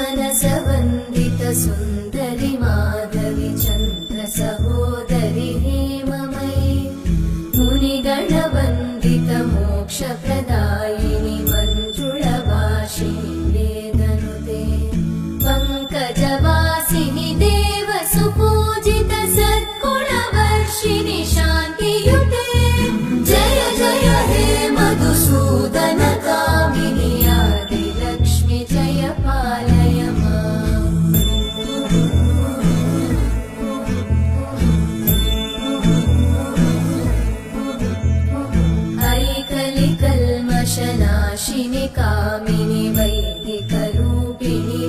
मनसवन्दित सुन्दरि माधवि चन्द्र सहोदरि हेममयि मुनिगणवन्दित मोक्षप्रदायिनि मञ्जुळभाषिणि वेदनुते पङ्कजवासिनि देवसुपूजित सद्गुणवर्षिणि शान्तियुते जय जय हे मधुसूदन कामिनि आदिलक्ष्मि जय पालय माम्। ऐकलिकल्मषनाशिनि कामिनि वैदिकरूपिणि